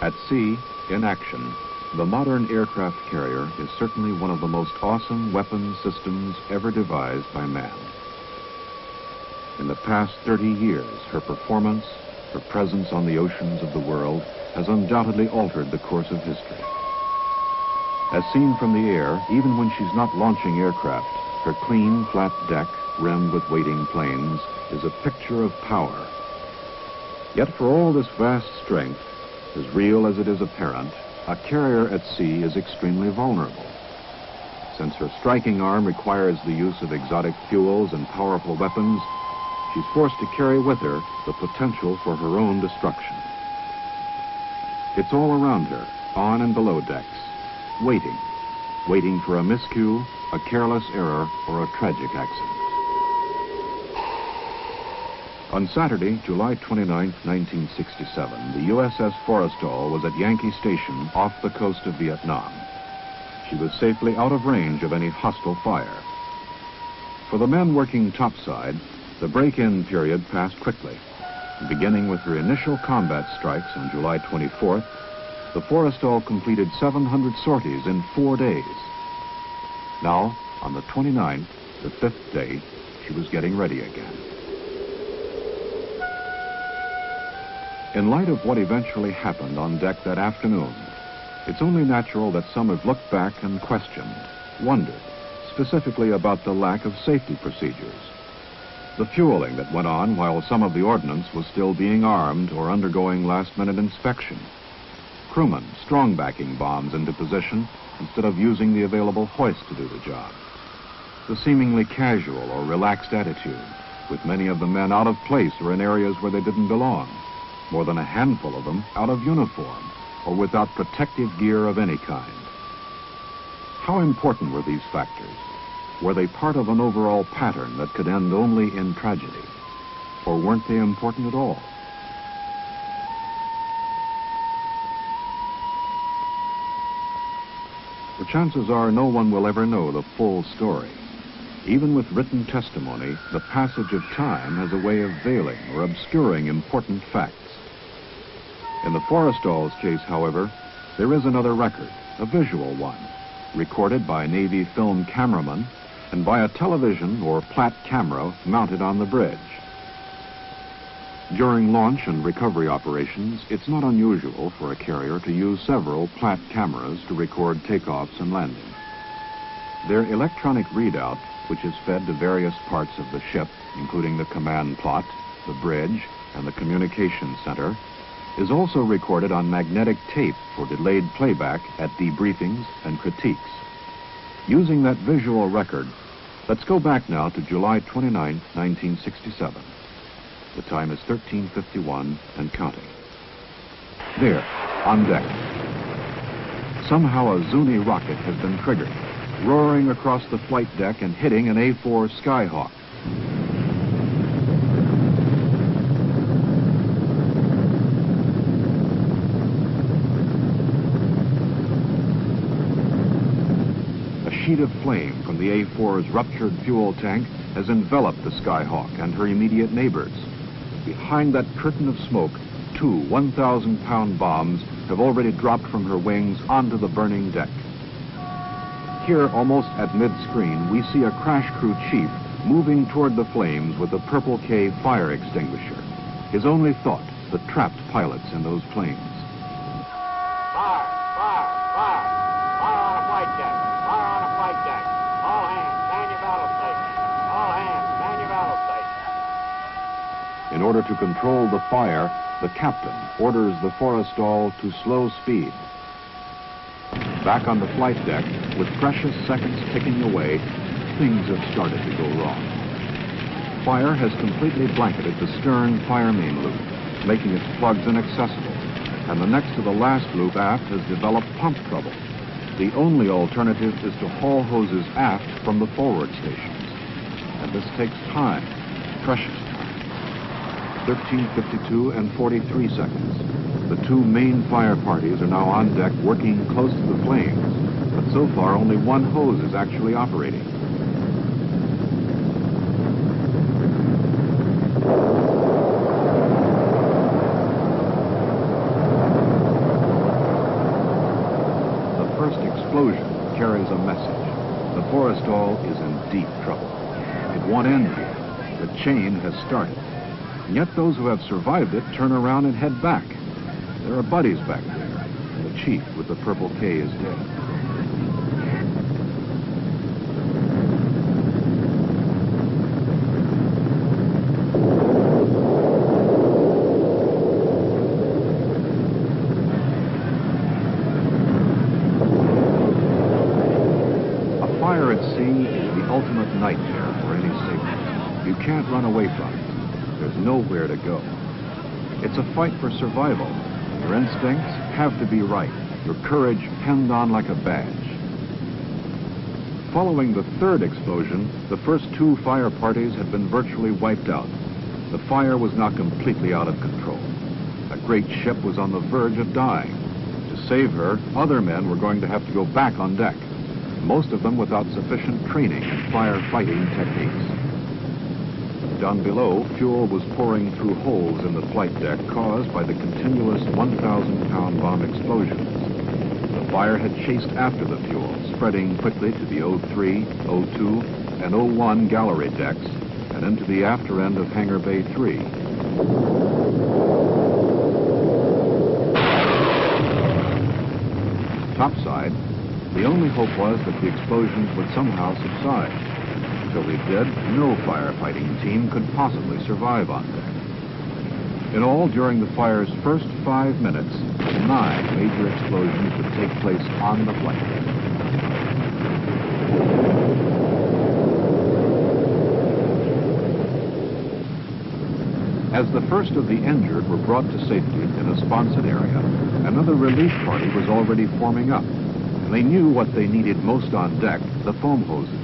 At sea, in action, the modern aircraft carrier is certainly one of the most awesome weapon systems ever devised by man. In the past 30 years, her performance, her presence on the oceans of the world, has undoubtedly altered the course of history. As seen from the air, even when she's not launching aircraft, her clean, flat deck, rimmed with waiting planes, is a picture of power. Yet for all this vast strength, as real as it is apparent, a carrier at sea is extremely vulnerable. Since her striking arm requires the use of exotic fuels and powerful weapons, she's forced to carry with her the potential for her own destruction. It's all around her, on and below decks, waiting for a miscue, a careless error, or a tragic accident. On Saturday, July 29, 1967, the USS Forrestal was at Yankee Station off the coast of Vietnam. She was safely out of range of any hostile fire. For the men working topside, the break-in period passed quickly. Beginning with her initial combat strikes on July 24th, the Forrestal completed 700 sorties in 4 days. Now, on the 29th, the 5th day, she was getting ready again. In light of what eventually happened on deck that afternoon, it's only natural that some have looked back and questioned, wondered, specifically about the lack of safety procedures. The fueling that went on while some of the ordnance was still being armed or undergoing last-minute inspection. Crewmen strong-backing bombs into position instead of using the available hoist to do the job. The seemingly casual or relaxed attitude, with many of the men out of place or in areas where they didn't belong. More than a handful of them out of uniform or without protective gear of any kind. How important were these factors? Were they part of an overall pattern that could end only in tragedy? Or weren't they important at all? The chances are no one will ever know the full story. Even with written testimony, the passage of time has a way of veiling or obscuring important facts. In the Forrestal's case, however, there is another record, a visual one, recorded by Navy film cameramen and by a television or Platt camera mounted on the bridge. During launch and recovery operations, it's not unusual for a carrier to use several Platt cameras to record takeoffs and landings. Their electronic readout, which is fed to various parts of the ship, including the command plot, the bridge, and the communications center, is also recorded on magnetic tape for delayed playback at debriefings and critiques. Using that visual record, let's go back now to July 29, 1967. The time is 13:51 and counting. There, on deck. Somehow a Zuni rocket has been triggered, roaring across the flight deck and hitting an A-4 Skyhawk. A sheet of flame from the A-4's ruptured fuel tank has enveloped the Skyhawk and her immediate neighbors. Behind that curtain of smoke, 2 1,000-pound bombs have already dropped from her wings onto the burning deck. Here, almost at mid-screen, we see a crash crew chief moving toward the flames with a Purple K fire extinguisher. His only thought, the trapped pilots in those planes. Fire! Fire! Fire! Fire on a flight deck! Fire on a flight deck! All hands, man your battle station! All hands, man your battle station! In order to control the fire, the captain orders the Forrestal to slow speed. Back on the flight deck, with precious seconds ticking away, things have started to go wrong. Fire has completely blanketed the stern fire main loop, making its plugs inaccessible, and the next to the last loop aft has developed pump trouble. The only alternative is to haul hoses aft from the forward stations. And this takes time, precious time. 13:52 and 43 seconds. The 2 main fire parties are now on deck working close to the flames, but so far only one hose is actually operating. explosion carries a message. The Forrestal is in deep trouble. It won't end here. The chain has started. And yet those who have survived it turn around and head back. There are buddies back there, and the chief with the purple K is dead. Fire at sea is the ultimate nightmare for any sailor. You can't run away from it. There's nowhere to go. It's a fight for survival. Your instincts have to be right. Your courage pinned on like a badge. Following the third explosion, the first two fire parties had been virtually wiped out. The fire was not completely out of control. A great ship was on the verge of dying. To save her, other men were going to have to go back on deck, most of them without sufficient training in firefighting techniques. Down below, fuel was pouring through holes in the flight deck caused by the continuous 1,000-pound bomb explosions. The fire had chased after the fuel, spreading quickly to the O3, O2, and O1 gallery decks and into the after end of Hangar Bay 3. Topside, the only hope was that the explosions would somehow subside. Until they did, no firefighting team could possibly survive on deck. In all, during the fire's first 5 minutes, 9 major explosions would take place on the flight deck. As the first of the injured were brought to safety in a sponsored area, another relief party was already forming up. They knew what they needed most on deck, the foam hoses.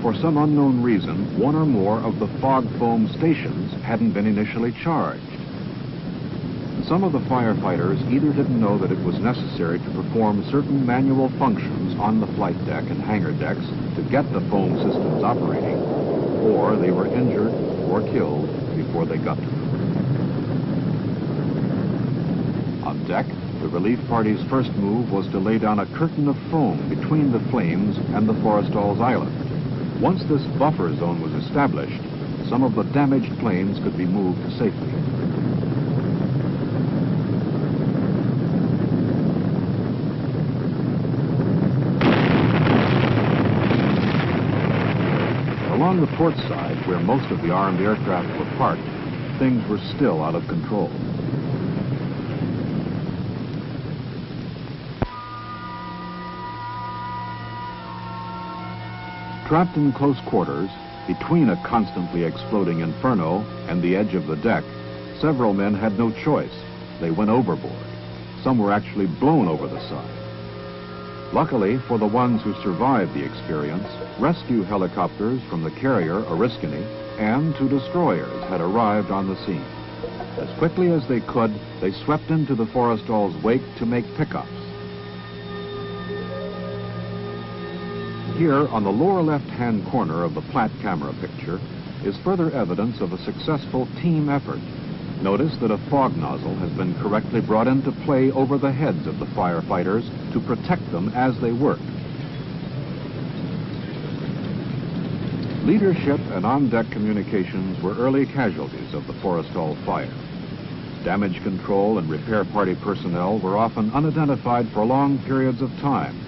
For some unknown reason, one or more of the fog foam stations hadn't been initially charged. Some of the firefighters either didn't know that it was necessary to perform certain manual functions on the flight deck and hangar decks to get the foam systems operating, or they were injured or killed before they got to them. On deck, the relief party's first move was to lay down a curtain of foam between the flames and the Forrestal's island. Once this buffer zone was established, some of the damaged planes could be moved to safety. Along the port side, where most of the armed aircraft were parked, things were still out of control. Trapped in close quarters, between a constantly exploding inferno and the edge of the deck, several men had no choice. They went overboard. Some were actually blown over the side. Luckily for the ones who survived the experience, rescue helicopters from the carrier Oriskany and 2 destroyers had arrived on the scene. As quickly as they could, they swept into the Forrestal's wake to make pickups. Here, on the lower left-hand corner of the Platt camera picture, is further evidence of a successful team effort. Notice that a fog nozzle has been correctly brought into play over the heads of the firefighters to protect them as they work. Leadership and on-deck communications were early casualties of the Forrestal fire. Damage control and repair party personnel were often unidentified for long periods of time.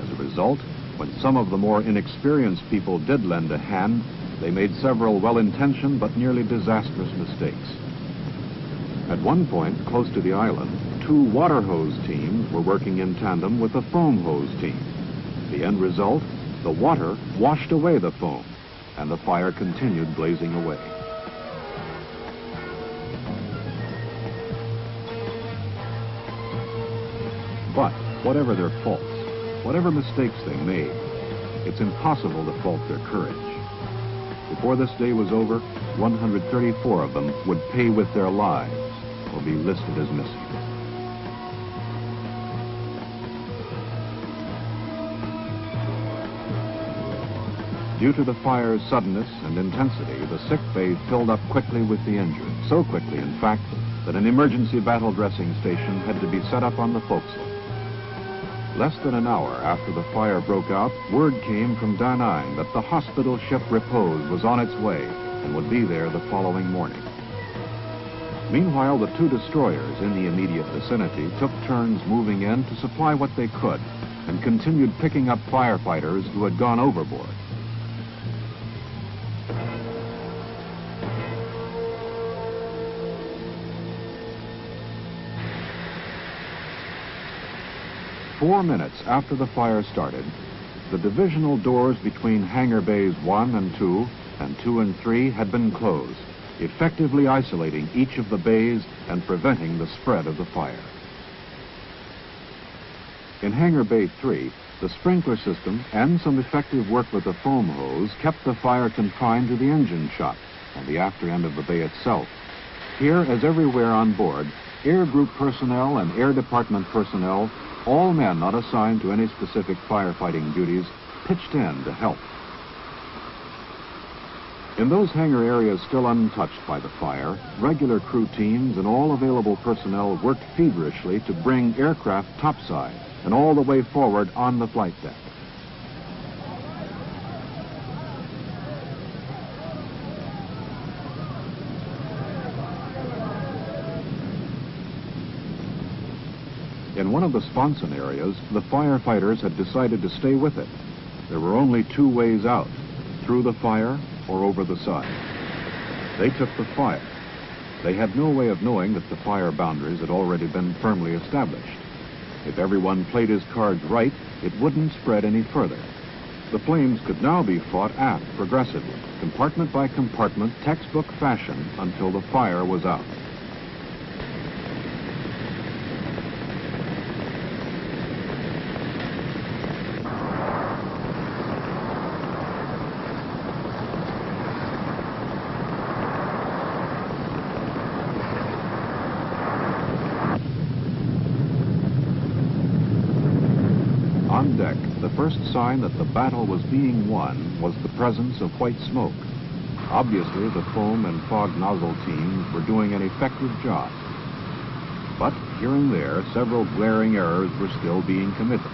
As a result, when some of the more inexperienced people did lend a hand, they made several well-intentioned but nearly disastrous mistakes. At one point, close to the island, 2 water hose teams were working in tandem with a foam hose team. The end result, the water washed away the foam, and the fire continued blazing away. But whatever their faults, whatever mistakes they made, it's impossible to fault their courage. Before this day was over, 134 of them would pay with their lives or be listed as missing. Due to the fire's suddenness and intensity, the sick bay filled up quickly with the injured. So quickly, in fact, that an emergency battle dressing station had to be set up on the forecastle. Less than an hour after the fire broke out, word came from Da Nang that the hospital ship Repose was on its way and would be there the following morning. Meanwhile, the two destroyers in the immediate vicinity took turns moving in to supply what they could and continued picking up firefighters who had gone overboard. Four minutes after the fire started, the divisional doors between hangar bays 1 and 2 and 2 and 3 had been closed, effectively isolating each of the bays and preventing the spread of the fire. In hangar bay 3, the sprinkler system and some effective work with the foam hose kept the fire confined to the engine shop and the after end of the bay itself. Here, as everywhere on board, Air Group personnel and Air Department personnel, all men not assigned to any specific firefighting duties, pitched in to help. In those hangar areas still untouched by the fire, regular crew teams and all available personnel worked feverishly to bring aircraft topside and all the way forward on the flight deck. In one of the sponson areas, the firefighters had decided to stay with it. There were only two ways out, through the fire or over the side. They took the fire. They had no way of knowing that the fire boundaries had already been firmly established. If everyone played his cards right, it wouldn't spread any further. The flames could now be fought aft progressively, compartment by compartment, textbook fashion, until the fire was out. On deck, the first sign that the battle was being won was the presence of white smoke. Obviously, the foam and fog nozzle teams were doing an effective job. But here and there, several glaring errors were still being committed.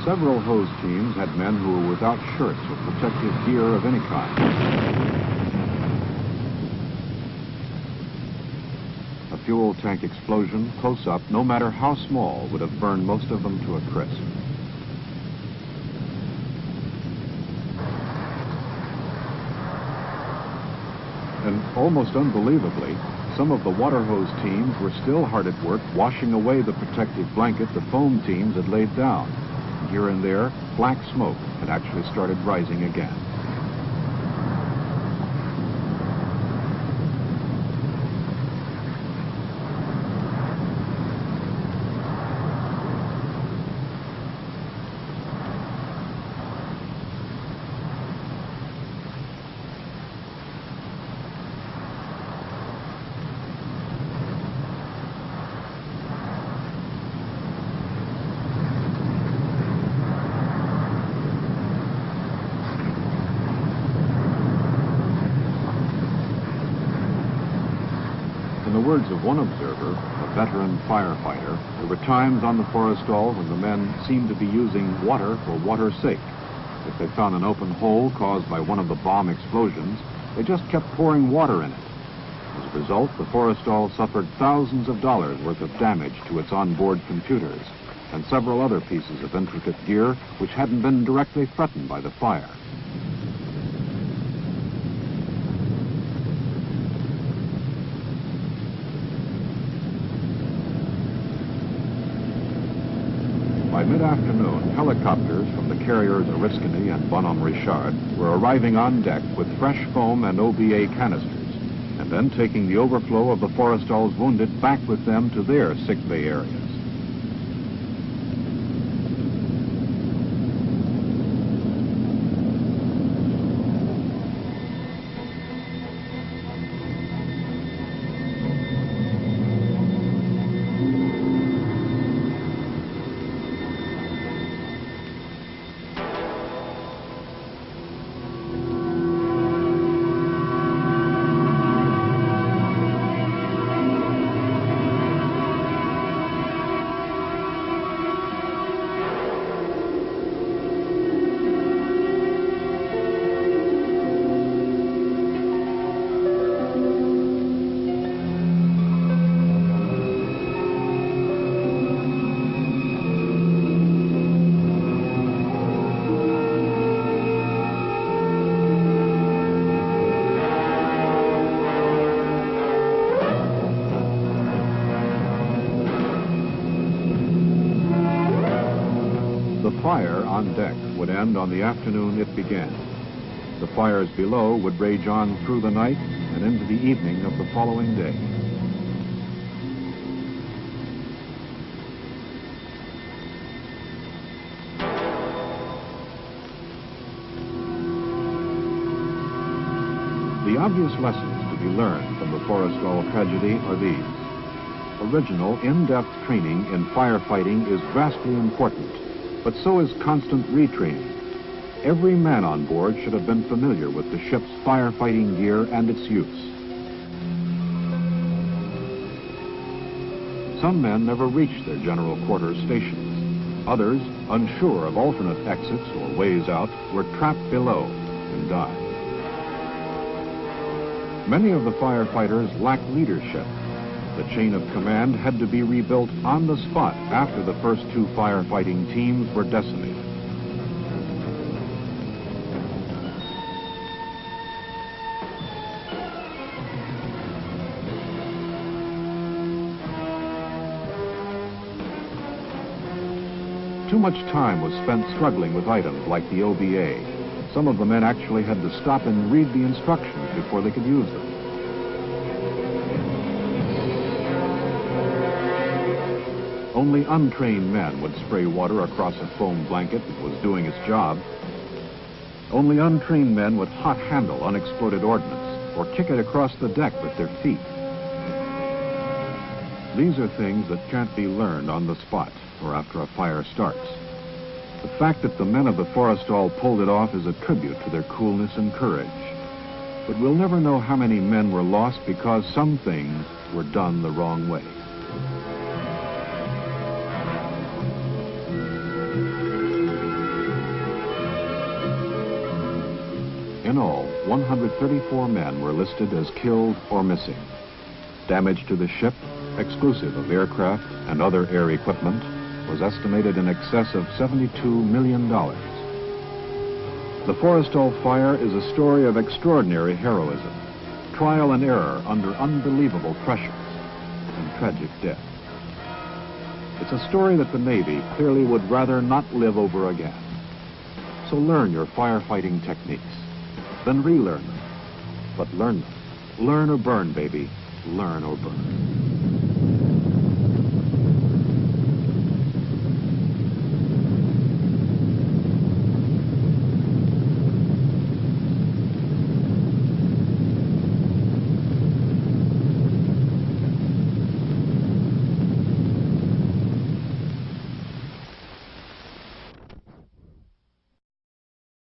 Several hose teams had men who were without shirts or protective gear of any kind. A fuel tank explosion, close up, no matter how small, would have burned most of them to a crisp. And almost unbelievably, some of the water hose teams were still hard at work washing away the protective blanket the foam teams had laid down. And here and there, black smoke had actually started rising again. In the words of one observer, a veteran firefighter, there were times on the Forrestal when the men seemed to be using water for water's sake. If they found an open hole caused by one of the bomb explosions, they just kept pouring water in it. As a result, the Forrestal suffered thousands of dollars worth of damage to its onboard computers and several other pieces of intricate gear which hadn't been directly threatened by the fire. By mid-afternoon, helicopters from the carriers Oriskany and Bonhomme Richard were arriving on deck with fresh foam and OBA canisters, and then taking the overflow of the Forrestal's wounded back with them to their sick bay areas. fire on deck would end on the afternoon it began. The fires below would rage on through the night and into the evening of the following day. The obvious lessons to be learned from the Forrestal tragedy are these. Original, in-depth training in firefighting is vastly important, but so is constant retraining. Every man on board should have been familiar with the ship's firefighting gear and its use. Some men never reached their general quarters stations. Others, unsure of alternate exits or ways out, were trapped below and died. Many of the firefighters lacked leadership. The chain of command had to be rebuilt on the spot after the first two firefighting teams were decimated. Too much time was spent struggling with items like the OBA. Some of the men actually had to stop and read the instructions before they could use them. Only untrained men would spray water across a foam blanket that was doing its job. Only untrained men would hot handle unexploded ordnance or kick it across the deck with their feet. These are things that can't be learned on the spot or after a fire starts. The fact that the men of the Forrestal pulled it off is a tribute to their coolness and courage. But we'll never know how many men were lost because some things were done the wrong way. In all, 134 men were listed as killed or missing. Damage to the ship, exclusive of aircraft and other air equipment, was estimated in excess of $72 million. The Forrestal fire is a story of extraordinary heroism, trial and error under unbelievable pressures, and tragic death. It's a story that the Navy clearly would rather not live over again. So learn your firefighting techniques, then relearn them. But learn them. Learn or burn, baby. Learn or burn.